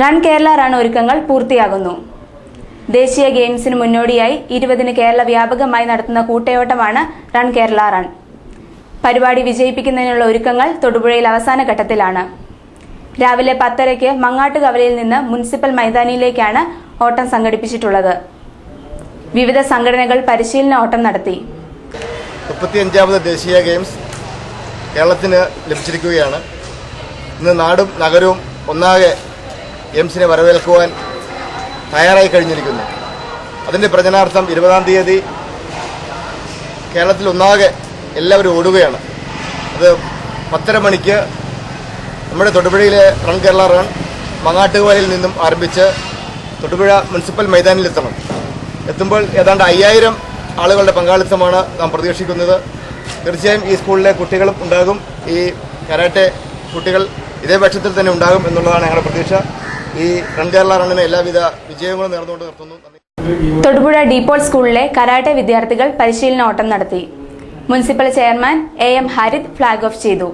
Run Kerala run ഒരുക്കങ്ങൾ പൂർത്തിയാകുന്നു. ദേശീയ ഗെയിംസിന് മുന്നോടിയായി 20-ന് കേരള വ്യാപകമായി നടത്തുന്ന കൂട്ടയോട്ടമാണ് റൺ കേരള റൺ. പരിപാടി വിജയിപ്പിക്കുന്നതിനുള്ള ഒരുക്കങ്ങൾ തൊടുപുഴയിൽ അവസാന ഘട്ടത്തിലാണ്. രാവിലെ 10:30-ക്ക് മങ്ങാട്ടുകവലയിൽ നിന്ന് മുനിസിപ്പൽ മൈതാനിയിലേക്കാണ് ഓട്ടം സംഘടിപ്പിച്ചിട്ടുള്ളത്. വിവിധ സംഘടനകൾ പരിശീലന ഓട്ടം നടത്തി. 35ാമത് ദേശീയ ഗെയിംസ് കേരളത്തിന് ലഭിച്ചിരിക്കുകയാണ്. ഇന്ന് നാടും നഗരവും ഒന്നാകെ ഗെയിംസിനെ വരവേൽക്കുവാൻ തയ്യാറായി കഴിഞ്ഞിരിക്കുന്നു. അതിൻ്റെ പ്രചരണാർത്ഥം 20-ാം തീയതി കേരളത്തിൽ ഒന്നാകെ എല്ലാവരും ഓടുകയാണ്. അത് 10:30 മണിക്ക് നമ്മുടെ തൊടുപുഴയിലെ റൺ കേരള റൺ മങ്ങാട്ടുകവലയിൽ നിന്നും ആരംഭിച്ച് തൊടുപുഴ മുനിസിപ്പൽ മൈതാനിലെത്തണം. എത്തുമ്പോൾ ഏതാണ്ട് 5000 ആളുകളുടെ പങ്കാളിത്തമാണ് നാം പ്രതീക്ഷിക്കുന്നത്. തീർച്ചയായും ഈ സ്കൂളിലെ കുട്ടികളും ഉണ്ടാകും. ഈ കരാട്ടെ കുട്ടികൾ ഇതേ പക്ഷത്തിൽ തന്നെ ഉണ്ടാകും എന്നുള്ളതാണ് ഞങ്ങളുടെ പ്രതീക്ഷ. ഈ റൺ കേരള റണ്ണിന് എല്ലാവിധ വിജയങ്ങളും നേർന്നുകൊണ്ട് നിർത്തുന്നു. തൊടുപുഴ ഡീപോൾ സ്കൂളിലെ കരാട്ടെ വിദ്യാർത്ഥികൾ പരിശീലന ഓട്ടം നടത്തി. Municipal chairman AM Harid flag off ചെയ്തു.